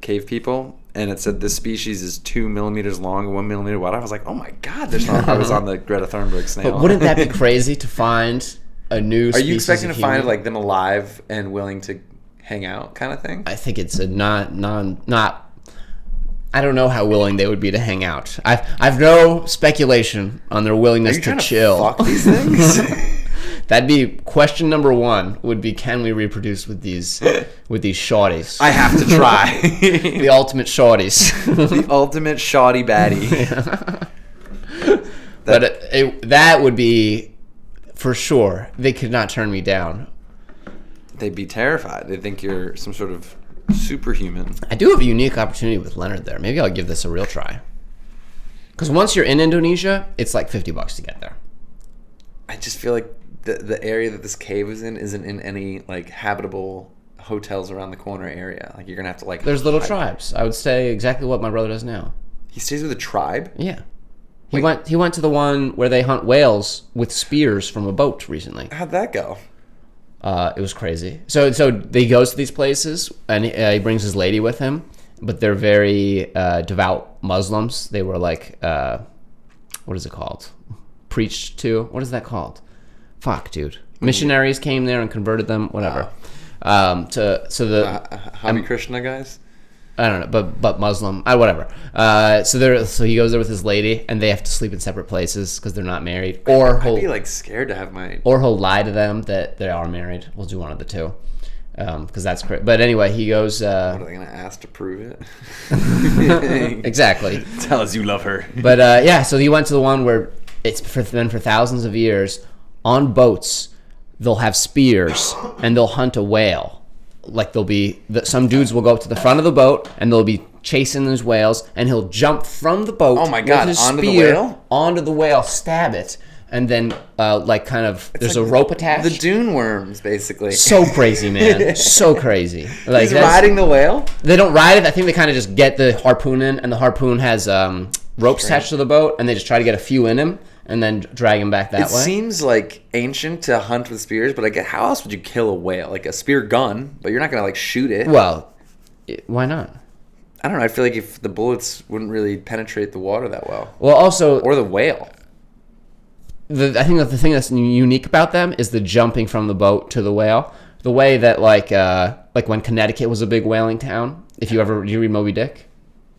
cave people, and it said this species is 2 millimeters long and 1 millimeter wide. I was like, oh my God, there's not... I was on the Greta Thunberg snail. But wouldn't that be crazy to find a new species? Are you expecting to human? Find like them alive and willing to hang out kind of thing? I think it's a not. I don't know how willing they would be to hang out. I've no speculation on their willingness to chill. Fuck these things? That'd be question number one. Would be, can we reproduce with these shawties? I have to try. The ultimate shawties. The ultimate shoddy baddie. That would be. For sure, they could not turn me down. They'd be terrified. They'd think you're some sort of superhuman. I do have a unique opportunity with Leonard there. Maybe I'll give this a real try. Because once you're in Indonesia, it's like $50 to get there. I just feel like the area that this cave is in isn't in any like habitable hotels around the corner area. Like you're gonna have to like. There's little tribes. I would say exactly what my brother does now. He stays with a tribe? Yeah. He went to the one where they hunt whales with spears from a boat recently. How'd that go? It was crazy. So he goes to these places and he brings his lady with him, but they're very devout Muslims. They were like, what is it called? Preached to? What is that called? Fuck, dude. Missionaries came there and converted them. Whatever. Wow. Hare Krishna guys. I don't know, but Muslim, whatever. So he goes there with his lady, and they have to sleep in separate places because they're not married. Or I'd be like scared to have my. Or he'll lie to them that they are married. We'll do one of the two, because that's crazy. But anyway, he goes. What are they gonna ask to prove it? Exactly. Tell us you love her. But yeah, so he went to the one where it's been for thousands of years on boats. They'll have spears and they'll hunt a whale. Like some dudes will go up to the front of the boat and they'll be chasing these whales, and he'll jump from the boat. Oh my God! With his onto spear, the whale? Onto the whale, stab it, and then there's like a rope attached. The dune worms, basically. So crazy, man. So crazy. Like he's riding the whale. They don't ride it. I think they kind of just get the harpoon in, and the harpoon has ropes attached to the boat, and they just try to get a few in him. And then drag him back that way. It seems like ancient to hunt with spears, but like, how else would you kill a whale? Like a spear gun, but you're not gonna like shoot it. Well, why not? I don't know. I feel like if the bullets wouldn't really penetrate the water that well. Well, also, or the whale. I think that the thing that's unique about them is the jumping from the boat to the whale. The way that like when Connecticut was a big whaling town. Did you read Moby Dick?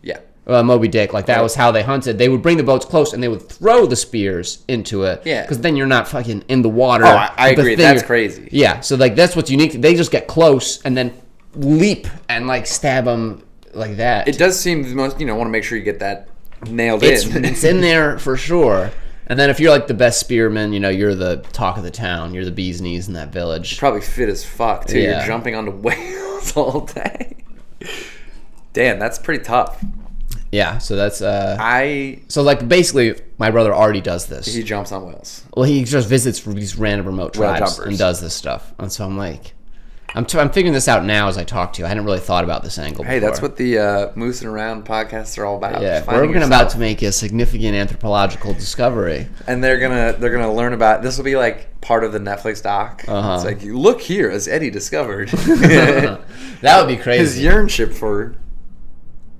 Yeah. Moby Dick, like that was how they hunted. They would bring the boats close and they would throw the spears into it. Yeah. Because then you're not fucking in the water. Oh, I agree. That's crazy. Yeah. So like that's what's unique. They just get close and then leap and like stab them like that. It does seem the most. Want to make sure you get that nailed in. It's in there for sure. And then if you're like the best spearman, you're the talk of the town. You're the bee's knees in that village. You're probably fit as fuck too. Yeah. You're jumping onto whales all day. Damn, that's pretty tough. Yeah, so that's So like basically, my brother already does this. He jumps on whales. Well, he just visits these random remote tribes jumpers. and does this stuff. And so I'm like, I'm figuring this out now as I talk to you. I hadn't really thought about this angle. Hey, before. that's what the Moosing Around podcasts are all about. Yeah, we're about to make a significant anthropological discovery, and they're gonna learn about. This will be like part of the Netflix doc. It's like, look here, as Eddie discovered. That would be crazy. His yearnship for.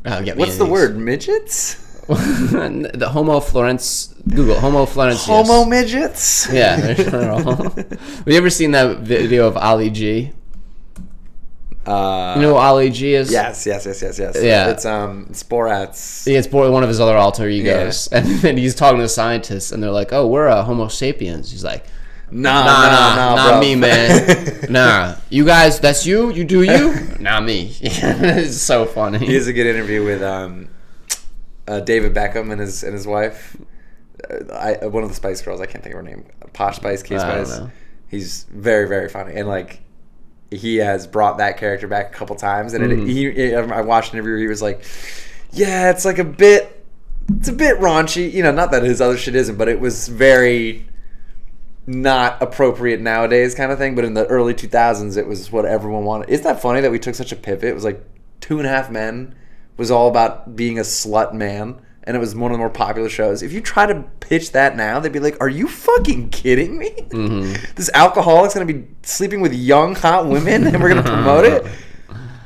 Oh, get me what's the word? Midgets? The Homo Florence. Google Homo Florence. Homo midgets. Yeah. Have you ever seen that video of Ali G? You know who Ali G is? Yes. Yeah. It's Borat's. Yeah, it's one of his other alter egos, and then he's talking to scientists, and they're like, "Oh, we're Homo sapiens." He's like, Nah, not bro. me, man. Nah, you guys, that's you. You do you. Not me. It's so funny. He has a good interview with David Beckham and his wife. One of the Spice Girls. I can't think of her name. Posh Spice, Key Spice. I don't know. He's very, very funny, and like he has brought that character back a couple times. And I watched an interview. He was like, "Yeah, it's a bit raunchy. You know, not that his other shit isn't, but it was very." Not appropriate nowadays kind of thing, but in the early 2000s it was what everyone wanted. Isn't that funny that we took such a pivot? It was like 2.5 Men was all about being a slut man, and it was one of the more popular shows. If you try to pitch that now, they'd be like, are you fucking kidding me? This alcoholic's gonna be sleeping with young hot women and we're gonna promote it?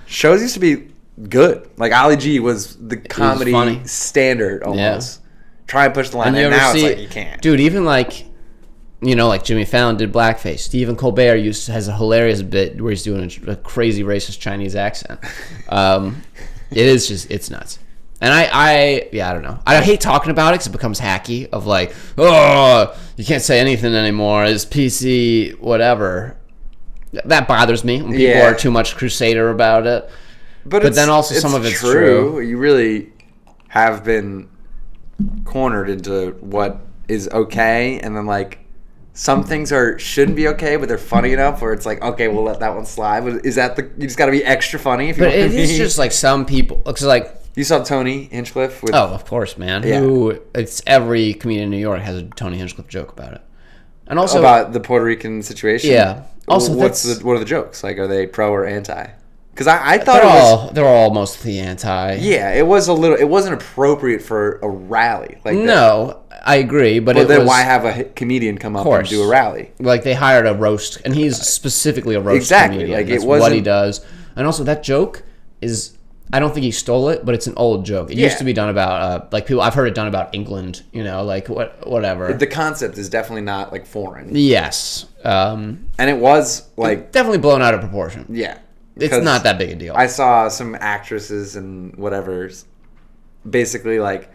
Shows used to be good. Like Ali G was the comedy standard almost. Try and push the line, and now it's like you can't. Dude, even like like Jimmy Fallon did blackface. Stephen Colbert has a hilarious bit where he's doing a crazy racist Chinese accent. It's nuts. And I don't know. I hate talking about it because it becomes hacky of like, oh, you can't say anything anymore. It's PC, whatever. That bothers me when people are too much crusader about it. But then also some of it's true. You really have been cornered into what is okay, and then like, some things shouldn't be okay, but they're funny enough where it's like, okay, we'll let that one slide. But is that you just got to be extra funny? If you but it is just like some people, because like you saw Tony Hinchcliffe with. Oh, of course, man. Yeah. It's every comedian in New York has a Tony Hinchcliffe joke about it, and also about the Puerto Rican situation. Yeah. Also, what are the jokes? Like, are they pro or anti? Because I thought they're all mostly anti. Yeah, it wasn't appropriate for a rally. Like no, I agree, but then why have a comedian come up and do a rally? Like they hired a roast, and he's specifically a roast comedian. Like that's what he does. And also that joke is, I don't think he stole it, but it's an old joke. It used to be done about like people. I've heard it done about England. Like whatever. The concept is definitely not like foreign. Yes, and it was like definitely blown out of proportion. Yeah. It's not that big a deal. I saw some actresses and whatever's basically like,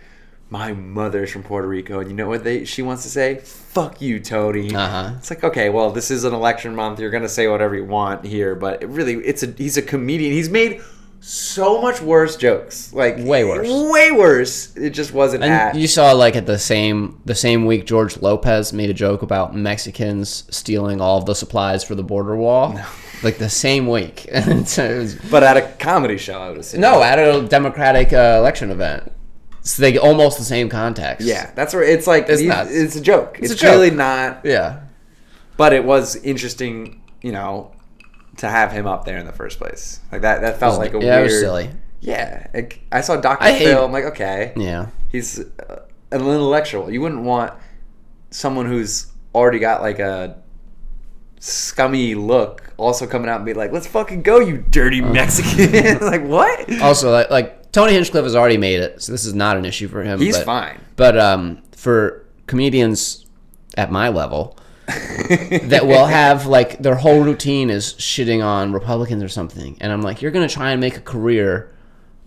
my mother's from Puerto Rico, and you know what she wants to say? Fuck you, Tony. It's like, okay, well, this is an election month. You're gonna say whatever you want here, but he's a comedian. He's made so much worse jokes, like way worse. It just wasn't. And you saw like at the same week, George Lopez made a joke about Mexicans stealing all of the supplies for the border wall. No. Like the same week. But at a comedy show, I would assume. No, at a Democratic election event. So they almost the same context. Yeah, that's where it's like it's a joke. It's really not. Yeah, but it was interesting, to have him up there in the first place. Like that felt like a weird. Yeah, it was silly. Yeah, I saw Dr. Phil. I'm like, okay, yeah, he's an intellectual. You wouldn't want someone who's already got like a scummy look also coming out and be like, let's fucking go, you dirty Mexican. Like, what? Also, like Tony Hinchcliffe has already made it, so this is not an issue for him. He's fine. But for comedians at my level that will have like their whole routine is shitting on Republicans or something, and I'm like, you're gonna try and make a career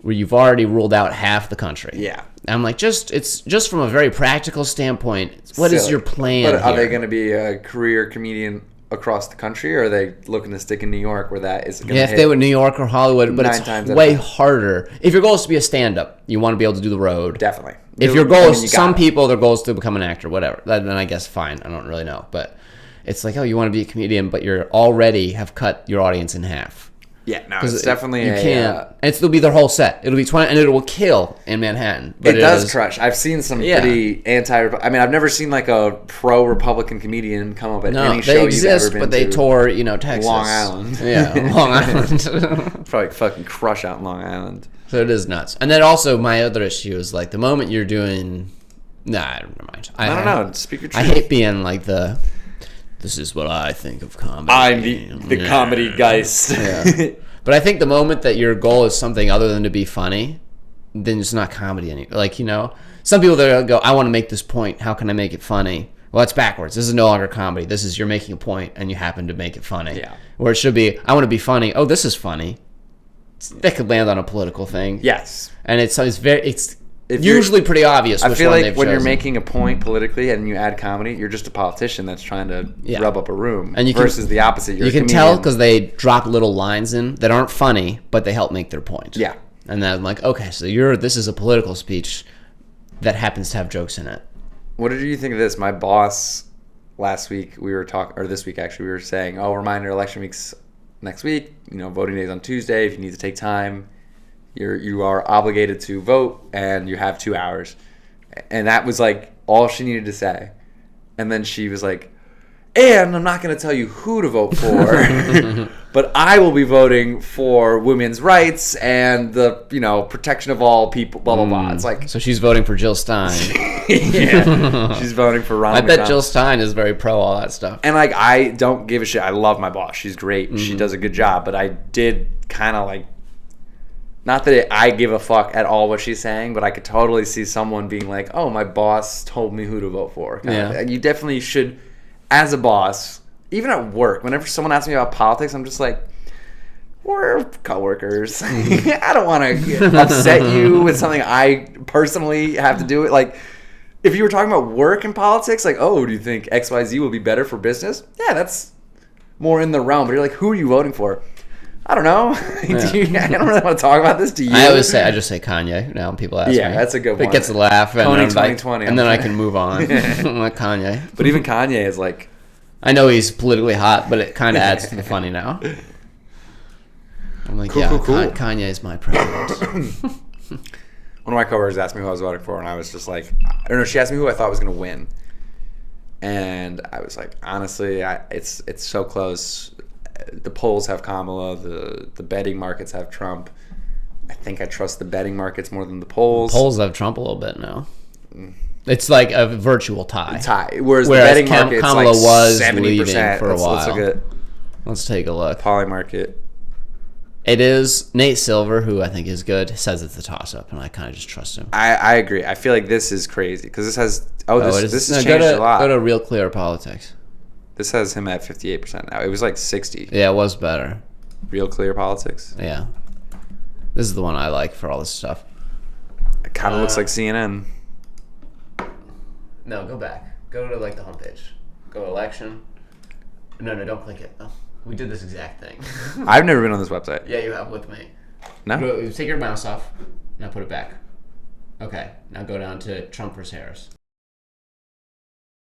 where you've already ruled out half the country. Yeah. And I'm like, it's just from a very practical standpoint, what is your plan? But are they going to be a career comedian across the country, or are they looking to stick in New York where that is going to if they were New York or Hollywood, but it's way harder. If your goal is to be a stand-up, you want to be able to do the road. Definitely. If your goal is, some people, their goal is to become an actor, whatever. Then I guess fine. I don't really know. But it's like, oh, you want to be a comedian, but you're already have cut your audience in half. Yeah, no, it's definitely you can't. And it'll be their whole set. It'll be 20, and it will kill in Manhattan. But it does crush. I've seen some pretty anti. I mean, I've never seen like a pro-Republican comedian come up at any show you've ever been to. But they tour, Texas, Long Island. Yeah, Long Island. Probably fucking crush out in Long Island. So it is nuts. And then also my other issue is like the moment you're doing. Nah, never mind. I don't know. Speak your truth. I hate being like the. This is what I think of comedy. I'm the comedy geist. Yeah. But I think the moment that your goal is something other than to be funny, then it's not comedy anymore. Like, some people that go, I want to make this point. How can I make it funny? Well, it's backwards. This is no longer comedy. This is you're making a point and you happen to make it funny. Yeah. Where it should be, I want to be funny. Oh, this is funny. That could land on a political thing. Yes. And it's If usually pretty obvious. I which feel one like they've when you're chosen. making a point politically and you add comedy, you're just a politician that's trying to rub up a room. And versus the opposite. You're you a can comedian. tell because they drop little lines in that aren't funny, but they help make their point. Yeah. And then I'm like, okay, so this is a political speech that happens to have jokes in it. What did you think of this? My boss last week, this week actually, we were saying, reminder, election week's next week. Voting day's on Tuesday. If you need to take time, you are obligated to vote, and you have 2 hours. And that was like all she needed to say. And then she was like, and I'm not going to tell you who to vote for, but I will be voting for women's rights and the protection of all people. Blah blah blah. It's like, so she's voting for Jill Stein. yeah, she's voting for Ronald I bet McDonald. Jill Stein is very pro all that stuff. And like, I don't give a shit. I love my boss. She's great. She does a good job. But I did kind of like, not that I give a fuck at all what she's saying, but I could totally see someone being like, oh, my boss told me who to vote for. Yeah. You definitely should, as a boss, even at work, whenever someone asks me about politics, I'm just like, we're coworkers. I don't want to upset you with something I personally have to do. Like, if you were talking about work and politics, like, oh, do you think XYZ will be better for business? Yeah, that's more in the realm. But you're like, who are you voting for? I don't know. I don't really want to talk about this. Do you? I just say Kanye now when people ask me. Yeah, that's a good one. It gets a laugh. And Tony I'm like, 2020. and then I can move on. I'm like Kanye. But even Kanye is like, I know he's politically hot, but it kind of adds to the funny now. I'm like, Cool. Kanye is my president. one of my coworkers asked me who I was voting for, and I was just like, I don't know. She asked me who I thought was going to win, and I was like, honestly, it's so close. The polls have Kamala. The betting markets have Trump. I think I trust the betting markets more than the polls. Polls have Trump a little bit now. It's like a virtual tie. Whereas the betting market's Kamala like was 70%. leaving for a while. Let's look at Let's take a look. Poly market. It is Nate Silver, who I think is good, says it's a toss-up, and I kind of just trust him. I agree. I feel like this is crazy because this has this has go changed a lot. Go to Real Clear Politics. This has him at 58% now. It was like 60. Yeah, it was better. Real Clear Politics. Yeah. This is the one I like for all this stuff. It kind of looks like CNN. No, go back. Go to like the homepage. Go to election. No, don't click it. Oh, we did this exact thing. I've never been on this website. Yeah, you have with me. No? Take your mouse off. Now put it back. Okay. Now go down to Trump versus Harris.